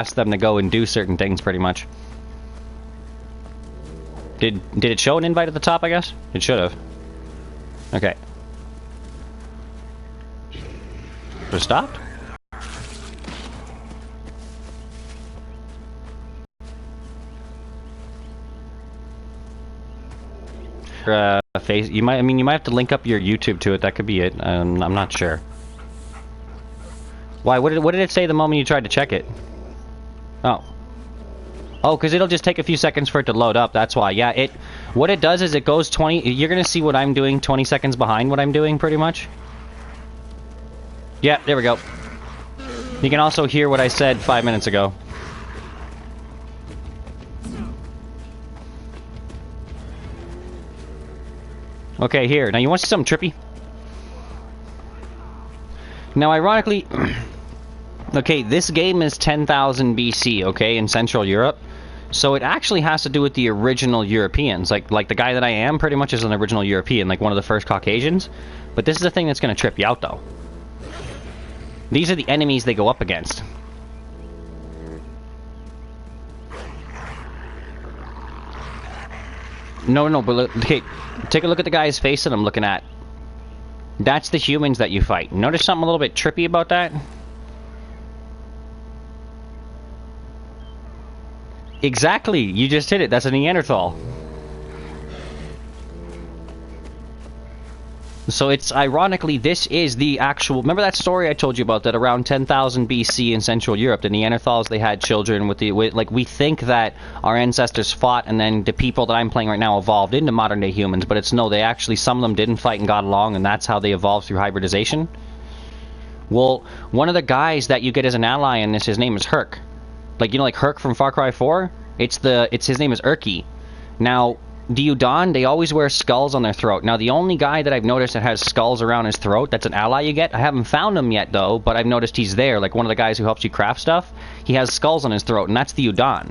ask them to go and do certain things, pretty much. Did it show an invite at the top, I guess? It should have. Okay. Just stopped? Face. You might. I mean, you might have to link up your YouTube to it. That could be it. I'm not sure. Why? What did it say the moment you tried to check it? Oh. Oh, because it'll just take a few seconds for it to load up. That's why. Yeah. What it does is it goes 20. You're gonna see what I'm doing 20 seconds behind what I'm doing, pretty much. Yeah. There we go. You can also hear what I said 5 minutes ago. Okay, here. Now, you want to see something trippy? Now, ironically... okay, this game is 10,000 BC, okay, in Central Europe. So it actually has to do with the original Europeans. Like the guy that I am pretty much is an original European, like one of the first Caucasians. But this is the thing that's going to trip you out, though. These are the enemies they go up against. No, but look, okay, take a look at the guy's face that I'm looking at. That's the humans that you fight. Notice something a little bit trippy about that? Exactly, you just hit it. That's a Neanderthal. So it's, ironically, this is the actual... Remember that story I told you about, that around 10,000 BC in Central Europe, the Neanderthals, they had children with like, we think that our ancestors fought, and then the people that I'm playing right now evolved into modern-day humans, but it's no, they actually, some of them didn't fight and got along, and that's how they evolved through hybridization. Well, one of the guys that you get as an ally in this, his name is Herc. Like, you know, like Herc from Far Cry 4? His name is Urki. Now... the Udon, they always wear skulls on their throat. Now, the only guy that I've noticed that has skulls around his throat, that's an ally you get. I haven't found him yet, though, but I've noticed he's there. Like, one of the guys who helps you craft stuff, he has skulls on his throat, and that's the Udon.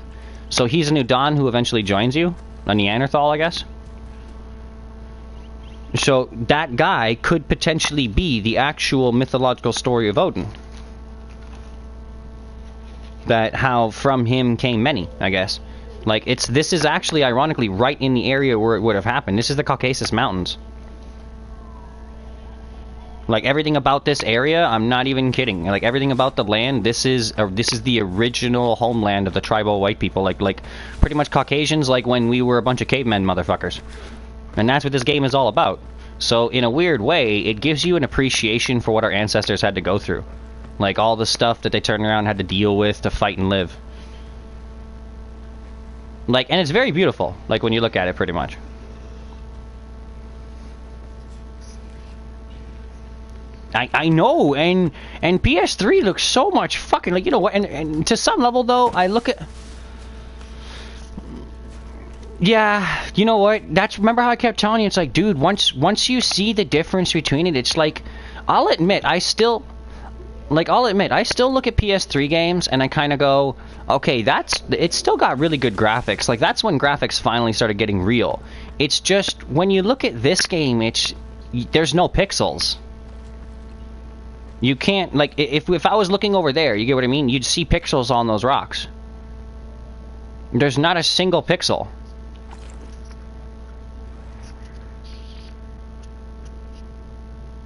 So he's an Udon who eventually joins you. A Neanderthal, I guess. So that guy could potentially be the actual mythological story of Odin. That how from him came many, I guess. Like, this is actually, ironically, right in the area where it would have happened. This is the Caucasus Mountains. Like, everything about this area, I'm not even kidding. Like, everything about the land, this is the original homeland of the tribal white people. Like, pretty much Caucasians, like when we were a bunch of cavemen motherfuckers. And that's what this game is all about. So, in a weird way, it gives you an appreciation for what our ancestors had to go through. Like, all the stuff that they turned around and had to deal with to fight and live. Like, and it's very beautiful, like, when you look at it, pretty much. I know, and PS3 looks so much fucking, like, you know what, and to some level, though, I look at... Yeah, you know what, remember how I kept telling you, it's like, dude, once you see the difference between it, it's like, I'll admit, I still look at PS3 games, and I kind of go... okay, it's still got really good graphics. Like, that's when graphics finally started getting real. It's just, when you look at this game, there's no pixels. You can't, like, if I was looking over there, you get what I mean? You'd see pixels on those rocks. There's not a single pixel.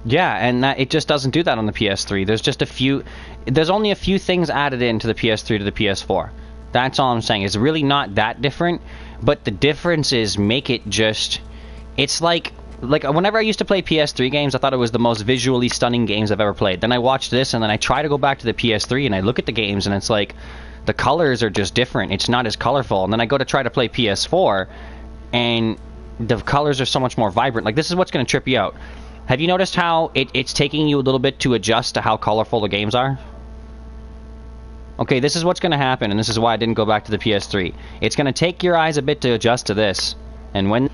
Yeah, and it just doesn't do that on the PS3. There's only a few things added into the PS3 to the PS4. That's all I'm saying. It's really not that different, but the differences make it just... It's like whenever I used to play PS3 games, I thought it was the most visually stunning games I've ever played. Then I watch this, and then I try to go back to the PS3, and I look at the games, and it's like, the colors are just different. It's not as colorful. And then I go to try to play PS4, and the colors are so much more vibrant. Like, this is what's going to trip you out. Have you noticed how it's taking you a little bit to adjust to how colorful the games are? Okay, this is what's going to happen, and this is why I didn't go back to the PS3. It's going to take your eyes a bit to adjust to this. And when...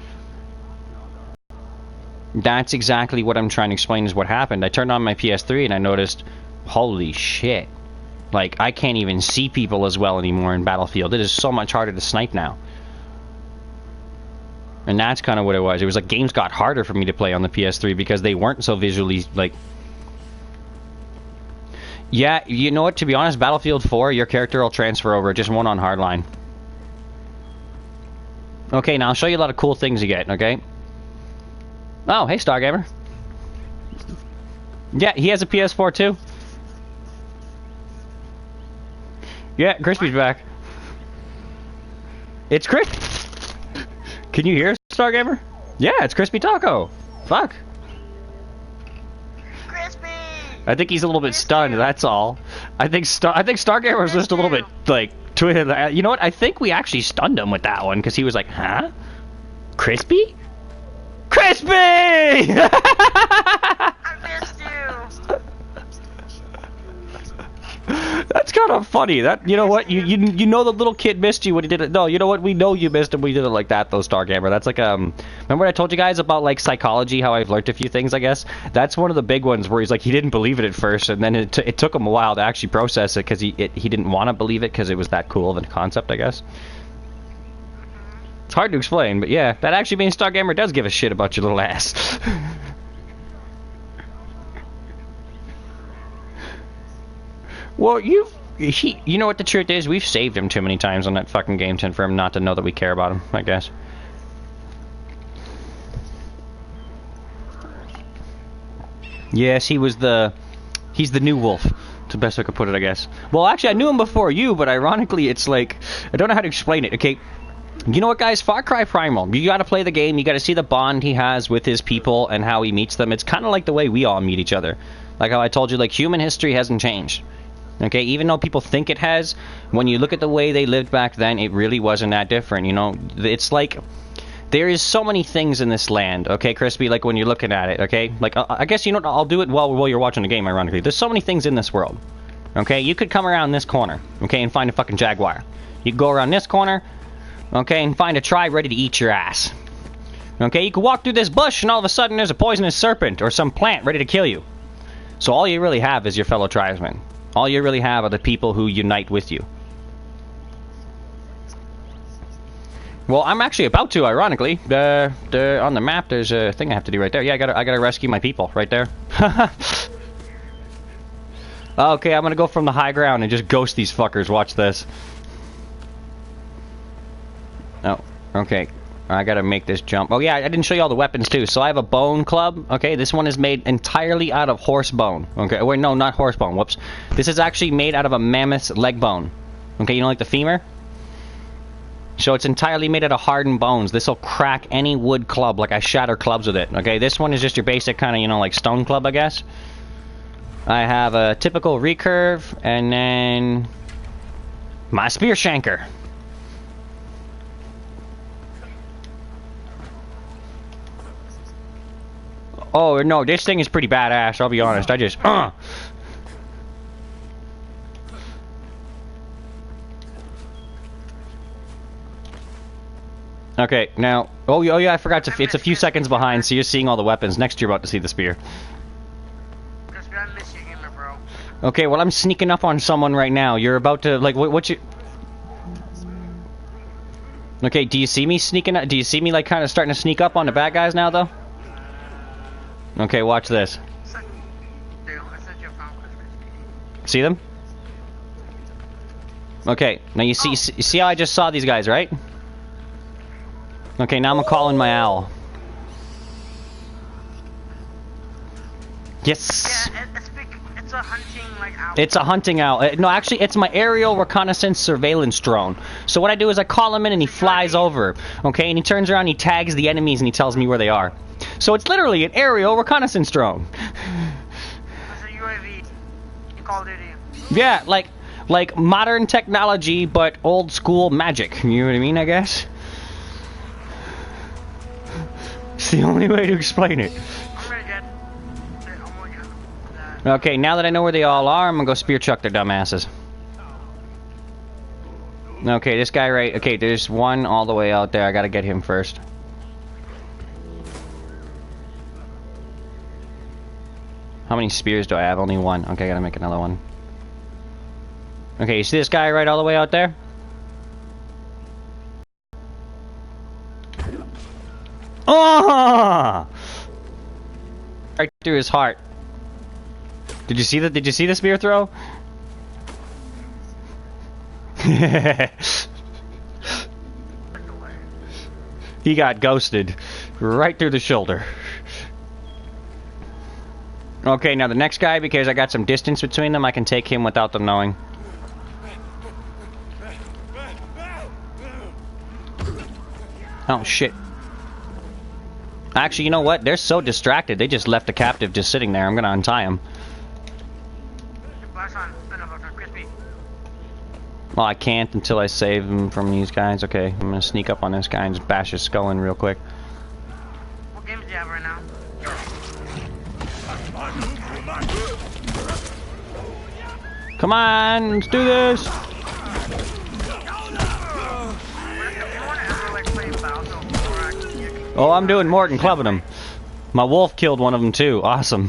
That's exactly what I'm trying to explain is what happened. I turned on my PS3 and I noticed, holy shit. Like, I can't even see people as well anymore in Battlefield. It is so much harder to snipe now. And that's kind of what it was. It was like games got harder for me to play on the PS3 because they weren't so visually, like... Yeah, you know what? To be honest, Battlefield 4, your character will transfer over. It just won't on hardline. Okay, now I'll show you a lot of cool things you get, okay? Oh, hey, Stargamer. Yeah, he has a PS4 too. Yeah, Crispy's back. It's Chris. Can you hear Stargamer? Yeah, it's Crispy Taco. Fuck. Crispy! I think he's a little bit stunned, that's all. I think Stargamer was just a little bit, like, tweeted. You know what? I think we actually stunned him with that one, because he was like, huh? Crispy? Crispy! I missed you! That's kind of funny. That, you know what? You know the little kid missed you when he did it. No, you know what? We know you missed him. We did it like that, though, Stargamer. That's like remember what I told you guys about like psychology? How I've learned a few things, I guess. That's one of the big ones where he's like he didn't believe it at first, and then it took him a while to actually process it because he didn't want to believe it because it was that cool of a concept, I guess. It's hard to explain, but yeah, that actually means Stargamer does give a shit about your little ass. Well, you know what the truth is? We've saved him too many times on that fucking game tin for him not to know that we care about him, I guess. Yes, he's the new wolf. It's the best I could put it, I guess. Well, actually, I knew him before you, but ironically, it's like, I don't know how to explain it, okay? You know what, guys? Far Cry Primal. You gotta play the game, you gotta see the bond he has with his people and how he meets them. It's kind of like the way we all meet each other. Like how I told you, like, human history hasn't changed. Okay, even though people think it has, when you look at the way they lived back then, it really wasn't that different, you know? It's like, there is so many things in this land, okay, Crispy, like when you're looking at it, okay? Like, I guess, you know, I'll do it while you're watching the game, ironically. There's so many things in this world, okay? You could come around this corner, okay, and find a fucking jaguar. You could go around this corner, okay, and find a tribe ready to eat your ass. Okay, you could walk through this bush and all of a sudden there's a poisonous serpent or some plant ready to kill you. So all you really have is your fellow tribesmen. All you really have are the people who unite with you. Well, I'm actually about to, ironically. On the map, there's a thing I have to do right there. Yeah, I gotta rescue my people right there. Okay, I'm gonna go from the high ground and just ghost these fuckers. Watch this. Oh, okay. I gotta make this jump. Oh yeah, I didn't show you all the weapons too. So I have a bone club. Okay, this one is made entirely out of horse bone. Okay, wait, no, not horse bone. Whoops. This is actually made out of a mammoth's leg bone. Okay, you know, like the femur? So it's entirely made out of hardened bones. This will crack any wood club. Like I shatter clubs with it. Okay, this one is just your basic kind of, you know, like stone club, I guess. I have a typical recurve, and then my spear shanker. Oh, no, this thing is pretty badass, I'll be honest. I just, Okay, now, oh yeah, I forgot to, it's a few seconds behind, so you're seeing all the weapons. Next, you're about to see the spear. Okay, well, I'm sneaking up on someone right now. You're about to, like, what you... Okay, do you see me sneaking up? Do you see me, like, kind of starting to sneak up on the bad guys now, though? Okay, watch this. See them? Okay, now you see how I just saw these guys, right? Okay, now I'm calling my owl. Yes! Yeah, it's a hunting, like, owl. It's a hunting owl. No, actually, it's my aerial reconnaissance surveillance drone. So what I do is I call him in and he flies over. Okay, and he turns around, he tags the enemies, and he tells me where they are. So it's literally an aerial reconnaissance drone. It's a UAV. You called it in. Yeah, like modern technology, but old school magic. You know what I mean, I guess? It's the only way to explain it. Okay, now that I know where they all are, I'm gonna go spear chuck their dumbasses. Okay, this guy right... Okay, there's one all the way out there. I gotta get him first. How many spears do I have? Only one. Okay, I gotta make another one. Okay, you see this guy right all the way out there? Oh! Right through his heart. Did you see the spear throw? He got ghosted right through the shoulder. Okay, now the next guy, because I got some distance between them, I can take him without them knowing. Oh, shit. Actually, you know what? They're so distracted, they just left the captive just sitting there. I'm gonna untie him. Well, I can't until I save him from these guys. Okay, I'm gonna sneak up on this guy and just bash his skull in real quick. What games do you have right now? Come on, let's do this! Oh, I'm doing more than clubbing them. My wolf killed one of them too. Awesome.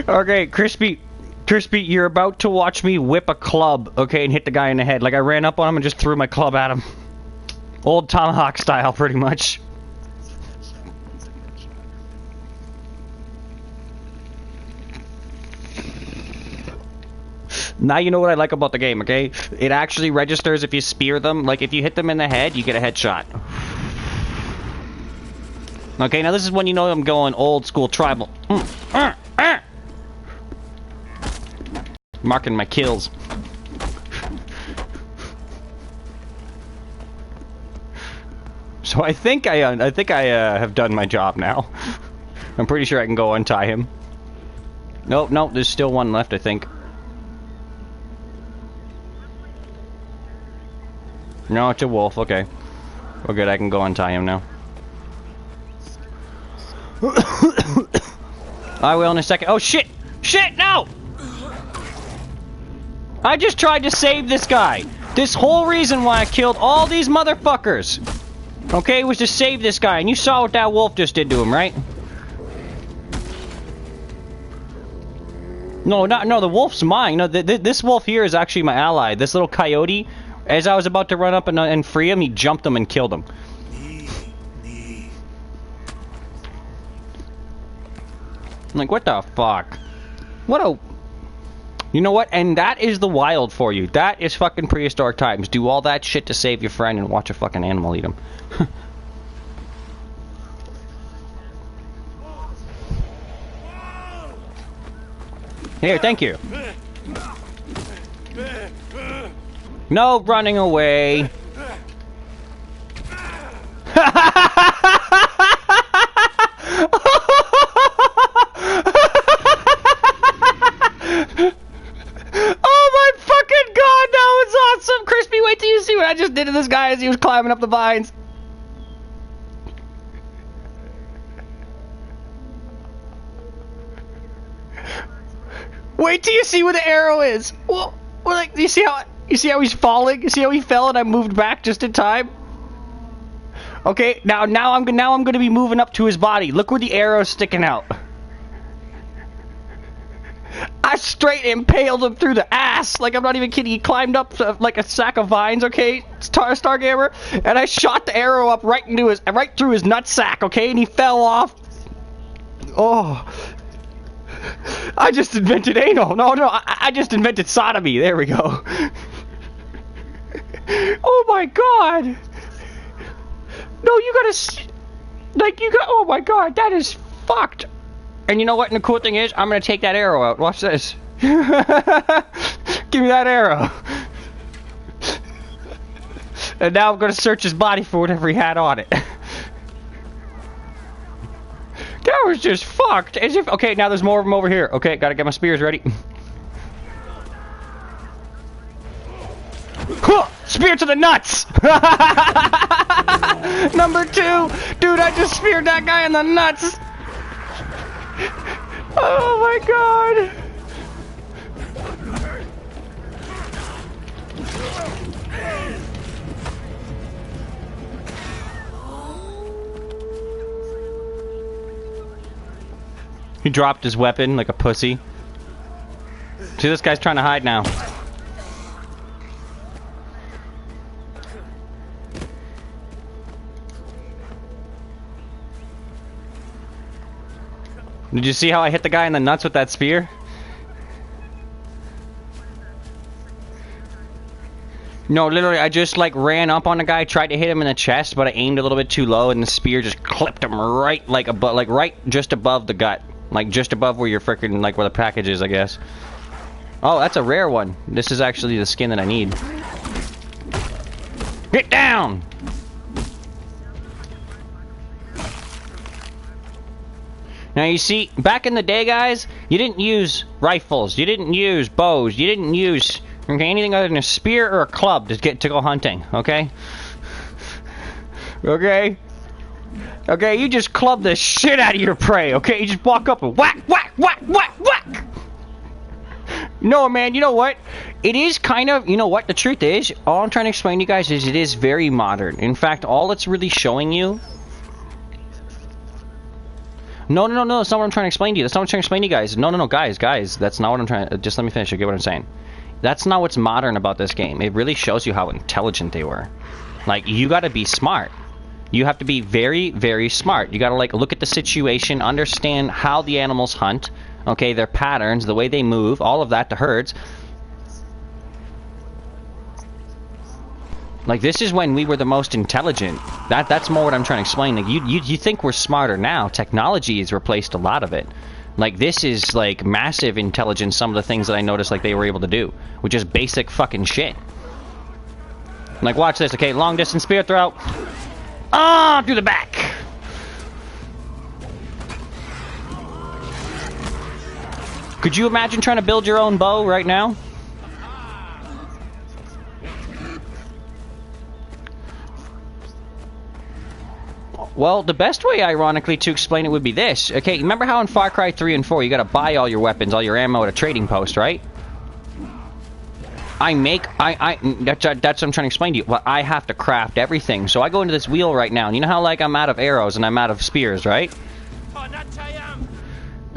Okay, Crispy, you're about to watch me whip a club, okay, and hit the guy in the head. Like, I ran up on him and just threw my club at him. Old tomahawk style, pretty much. Now you know what I like about the game, okay? It actually registers if you spear them. Like, if you hit them in the head, you get a headshot. Okay, now this is when you know I'm going old school tribal. Marking my kills. So I think I have done my job now. I'm pretty sure I can go untie him. Nope, there's still one left, I think. No, it's a wolf. Okay, we're good. I can go untie him now. I will in a second. Oh shit! Shit! No! I just tried to save this guy. This whole reason why I killed all these motherfuckers, okay, was to save this guy. And you saw what that wolf just did to him, right? No, the wolf's mine. No, this wolf here is actually my ally. This little coyote. As I was about to run up and free him, he jumped him and killed him. I'm like, what the fuck? What a... You know what? And that is the wild for you. That is fucking prehistoric times. Do all that shit to save your friend and watch a fucking animal eat him. Here, thank you. No running away. Oh my fucking god, that was awesome! Crispy, wait till you see what I just did to this guy as he was climbing up the vines. Wait till you see where the arrow is. Well, like, you see how he's falling? You see how he fell and I moved back just in time? Okay, now I'm gonna be moving up to his body. Look where the arrow's sticking out. I straight impaled him through the ass. Like, I'm not even kidding. He climbed up like a sack of vines, okay, Stargamer, and I shot the arrow up right through his nutsack, okay, and he fell off. Oh, I just invented anal. No, I just invented sodomy. There we go. Oh my god. No, you gotta, like, oh my god, that is fucked. And you know what? And the cool thing is, I'm gonna take that arrow out. Watch this. Give me that arrow. And now I'm gonna search his body for whatever he had on it. That was just fucked. As if. Okay, now there's more of them over here. Okay, gotta get my spears ready. Spear to the nuts! Number 2! Dude, I just speared that guy in the nuts! Oh my god! He dropped his weapon like a pussy. See, this guy's trying to hide now. Did you see how I hit the guy in the nuts with that spear? No, literally, I just like ran up on the guy, tried to hit him in the chest, but I aimed a little bit too low, and the spear just clipped him right like right just above the gut, like just above where you're freaking like where the package is, I guess. Oh, that's a rare one. This is actually the skin that I need. Get down! Now you see, back in the day, guys, you didn't use rifles, you didn't use bows, you didn't use anything other than a spear or a club to go hunting. Okay. Okay. Okay, you just club the shit out of your prey. Okay, you just walk up and whack, whack, whack, whack, whack. No, man, you know what? It is kind of, you know what? The truth is, all I'm trying to explain to you guys is it is very modern. In fact, all it's really showing you. No, that's not what I'm trying to explain to you. That's not what I'm trying to explain to you guys. No, guys, that's not what I'm trying to... Just let me finish. You get what I'm saying? That's not what's modern about this game. It really shows you how intelligent they were. Like, you gotta be smart. You have to be very, very smart. You gotta, like, look at the situation, understand how the animals hunt, okay, their patterns, the way they move, all of that to herds. Like, this is when we were the most intelligent. That's more what I'm trying to explain. Like, you think we're smarter now. Technology has replaced a lot of it. Like, this is, like, massive intelligence, some of the things that I noticed, like, they were able to do. Which is basic fucking shit. Like, watch this, okay? Long distance spear throw. Ah, through the back. Could you imagine trying to build your own bow right now? Well, the best way, ironically, to explain it would be this. Okay, remember how in Far Cry 3 and 4 you gotta buy all your weapons, all your ammo at a trading post, right? That's what I'm trying to explain to you. Well, I have to craft everything. So I go into this wheel right now, and you know how, like, I'm out of arrows and I'm out of spears, right?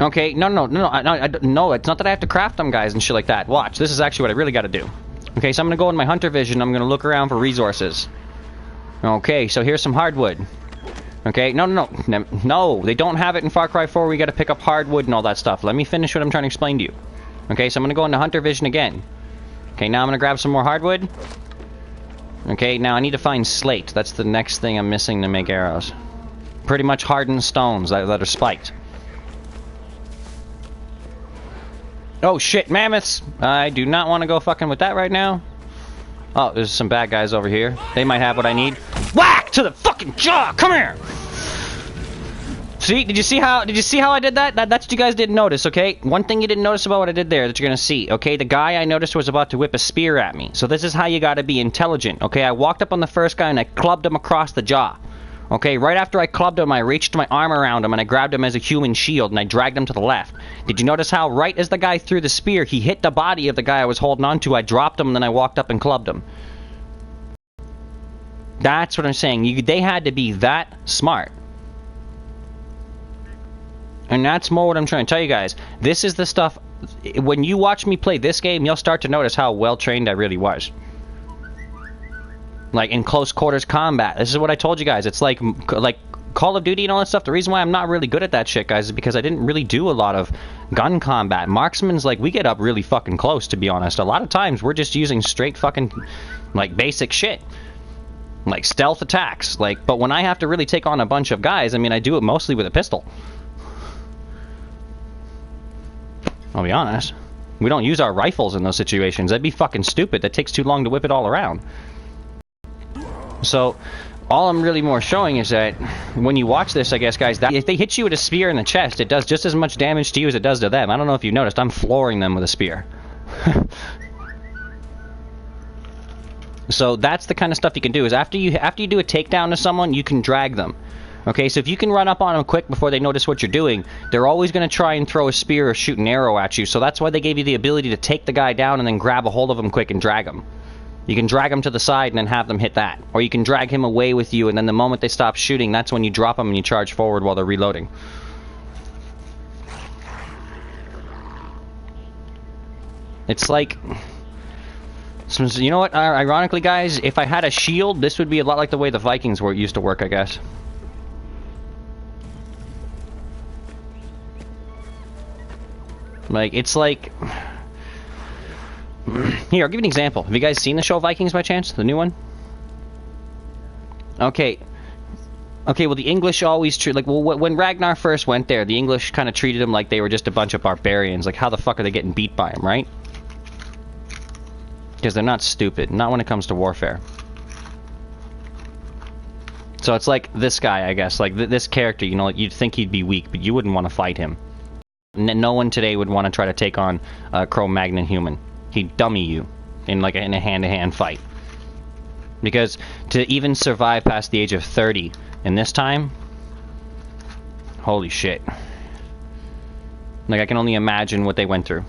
Okay, no, it's not that I have to craft them, guys, and shit like that. Watch, this is actually what I really gotta do. Okay, so I'm gonna go in my hunter vision, I'm gonna look around for resources. Okay, so here's some hardwood. Okay, no, they don't have it in Far Cry 4. We gotta pick up hardwood and all that stuff. Let me finish what I'm trying to explain to you. Okay, so I'm gonna go into hunter vision again. Okay, now I'm gonna grab some more hardwood. Okay, now I need to find slate. That's the next thing I'm missing to make arrows. Pretty much hardened stones that are spiked. Oh shit, mammoths! I do not want to go fucking with that right now. Oh, there's some bad guys over here. They might have what I need. Whack to the fucking jaw! Come here! See, did you see how I did that? That's what you guys didn't notice, okay? One thing you didn't notice about what I did there that you're gonna see, okay? The guy I noticed was about to whip a spear at me. So this is how you gotta be intelligent, okay? I walked up on the first guy and I clubbed him across the jaw. Okay, right after I clubbed him, I reached my arm around him and I grabbed him as a human shield and I dragged him to the left. Did you notice how right as the guy threw the spear, he hit the body of the guy I was holding on to, I dropped him, and then I walked up and clubbed him. That's what I'm saying. They had to be that smart. And that's more what I'm trying to tell you guys. This is the stuff, when you watch me play this game, you'll start to notice how well trained I really was. Like, in close quarters combat. This is what I told you guys. It's like Call of Duty and all that stuff. The reason why I'm not really good at that shit, guys, is because I didn't really do a lot of gun combat. Marksman's, like, we get up really fucking close, to be honest. A lot of times, we're just using straight fucking, like, basic shit. Like, stealth attacks. Like, but when I have to really take on a bunch of guys, I mean, I do it mostly with a pistol. I'll be honest. We don't use our rifles in those situations. That'd be fucking stupid. That takes too long to whip it all around. So, all I'm really more showing is that when you watch this, I guess, guys, that if they hit you with a spear in the chest, it does just as much damage to you as it does to them. I don't know if you noticed, I'm flooring them with a spear. So that's the kind of stuff you can do, is after you do a takedown to someone, you can drag them. Okay, so if you can run up on them quick before they notice what you're doing, they're always going to try and throw a spear or shoot an arrow at you. So that's why they gave you the ability to take the guy down and then grab a hold of him quick and drag him. You can drag him to the side and then have them hit that. Or you can drag him away with you, and then the moment they stop shooting, that's when you drop them and you charge forward while they're reloading. It's like... So, you know what? Ironically, guys, if I had a shield, this would be a lot like the way the Vikings used to work, I guess. Like, it's like... Here, I'll give you an example. Have you guys seen the show Vikings by chance? The new one? Okay. Okay, well, the English always treat... Like, well, when Ragnar first went there, the English kind of treated them like they were just a bunch of barbarians. Like, how the fuck are they getting beat by them, right? Because they're not stupid. Not when it comes to warfare. So it's like this guy, I guess. Like, this character, you know, you'd think he'd be weak, but you wouldn't want to fight him. No one today would want to try to take on a Cro-Magnon human. He'd dummy you in a hand-to-hand fight. Because to even survive past the age of 30 in this time, holy shit. Like, I can only imagine what they went through.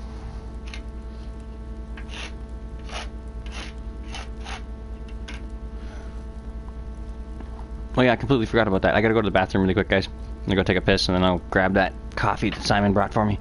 Oh yeah, I completely forgot about that. I gotta go to the bathroom really quick, guys. I'm gonna go take a piss, and then I'll grab that coffee that Simon brought for me.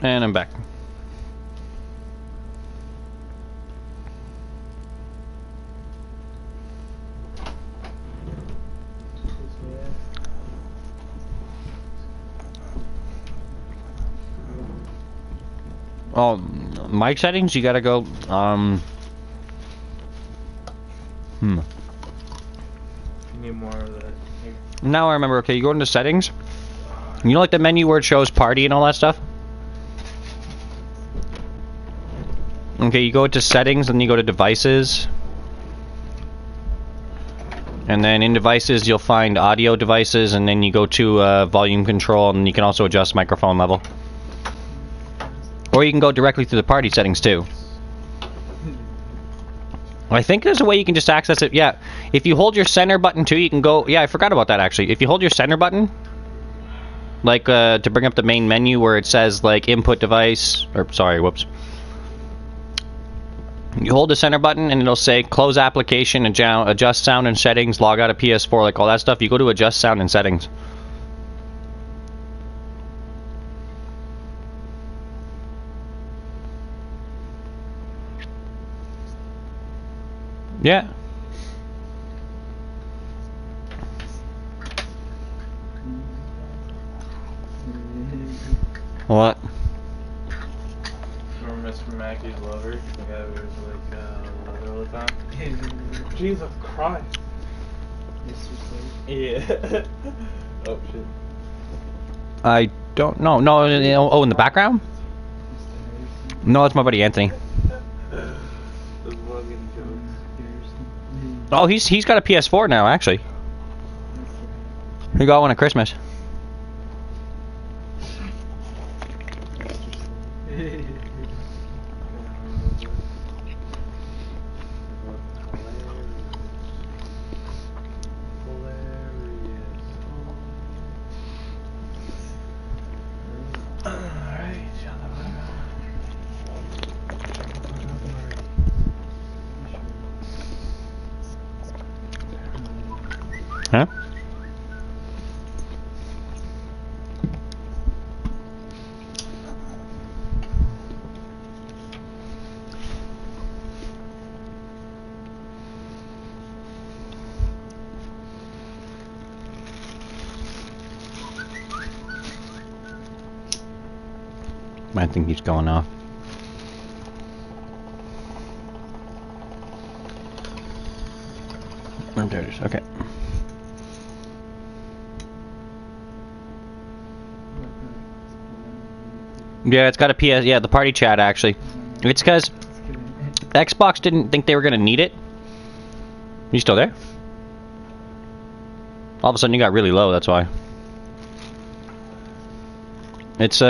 And I'm back. Oh, mic settings, you gotta go, You need more of that. Now I remember, okay, you go into settings. You know like the menu where it shows party and all that stuff? Okay, you go to settings and you go to devices. And then in devices you'll find audio devices, and then you go to volume control, and you can also adjust microphone level. Or you can go directly to the party settings too. I think there's a way you can just access it. Yeah, if you hold your center button too, you can go. Yeah, I forgot about that actually. If you hold your center button, like to bring up the main menu where it says like input device, or sorry, whoops. You hold the center button and it'll say close application, adjust sound and settings, log out of PS4, like all that stuff. You go to adjust sound and settings. Yeah. What? Remember Mr. Mackey's lover? The guy who was like, lover all the time? Jesus Christ. Yeah. Oh shit. I don't know. No, oh, in the background? No, that's my buddy Anthony. Oh, he's got a PS4 now, actually. He got one at Christmas. Huh? I think he's going off. Oh, there it is. Okay. Yeah, it's got a PS. Yeah, the party chat actually. It's because Xbox didn't think they were gonna need it. You still there? All of a sudden you got really low. That's why. It's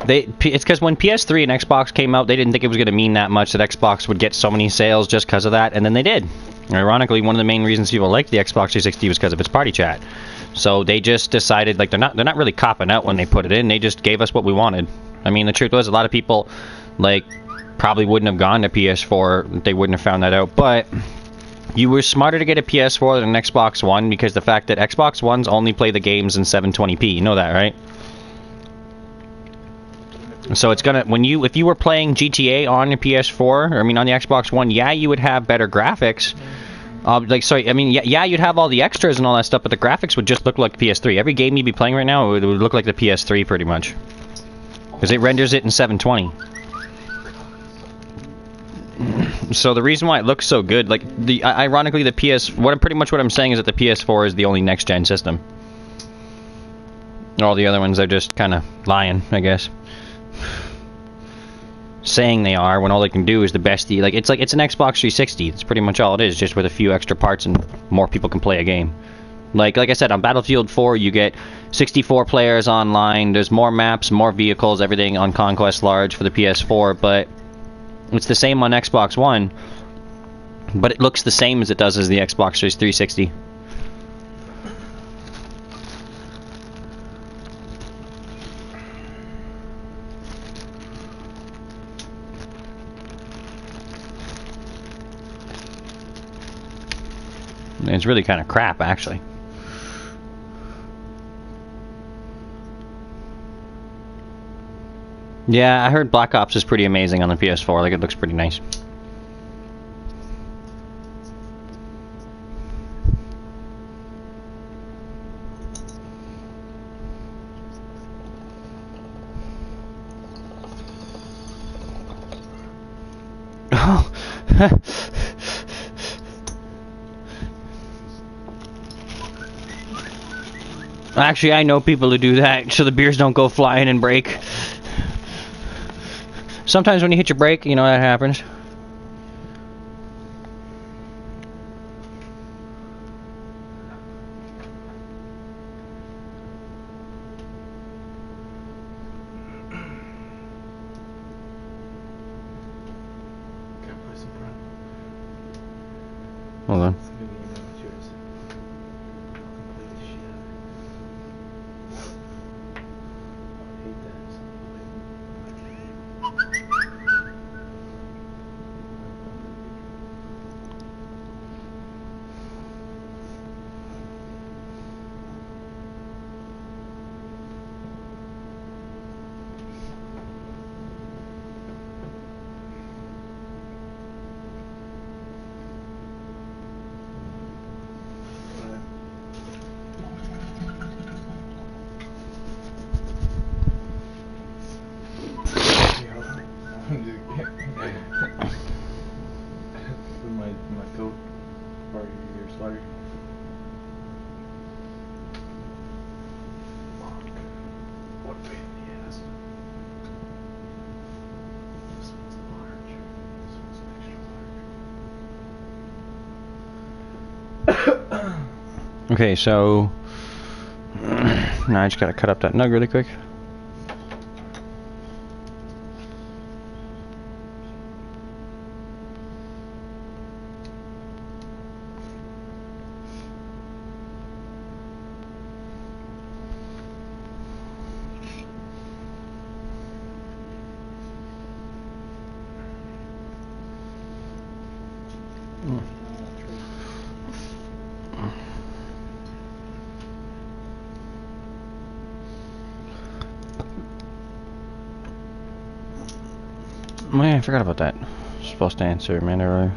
it's because when PS3 and Xbox came out, they didn't think it was going to mean that much that Xbox would get so many sales just because of that, and then they did. Ironically, one of the main reasons people liked the Xbox 360 was because of its party chat. So they just decided, like, they're not really copping out when they put it in. They just gave us what we wanted. I mean, the truth was, a lot of people, like, probably wouldn't have gone to PS4. They wouldn't have found that out. But you were smarter to get a PS4 than an Xbox One, because the fact that Xbox Ones only play the games in 720p. You know that, right? So it's gonna, if you were playing GTA on your PS4, or I mean on the Xbox One, yeah, you would have better graphics. Yeah, you'd have all the extras and all that stuff, but the graphics would just look like PS3. Every game you'd be playing right now, it would look like the PS3 pretty much, because it renders it in 720. So the reason why it looks so good, like ironically, the what I'm saying is that the PS4 is the only next gen system. All the other ones are just kind of lying, I guess. Saying they are when all they can do is the bestie. It's an Xbox 360. That's pretty much all it is, just with a few extra parts and more people can play a game. Like I said, on Battlefield 4 you get 64 players online. There's more maps, more vehicles, everything on Conquest Large for the PS4, but it's the same on Xbox One. But it looks the same as it does as the Xbox 360. It's really kind of crap, actually. Yeah, I heard Black Ops is pretty amazing on the PS4. Like, it looks pretty nice. Oh. Actually, I know people who do that, so the beers don't go flying and break. Sometimes when you hit your brake, you know that happens. Can't play some front. Hold on. It's gonna be what's yours. Play the shit out of it. I hate that. My coat or your sweater. What pain in the ass. This one's large. This one's extra large. Okay, so... now I just gotta cut up that nug really quick. Oh yeah, I forgot about that. Supposed to answer Amanda earlier.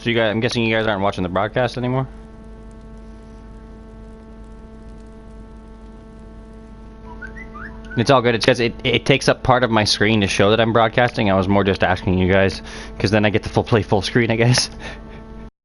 So you guys, I'm guessing you guys aren't watching the broadcast anymore? It's all good. It's because it takes up part of my screen to show that I'm broadcasting. I was more just asking you guys, because then I get to play full screen, I guess.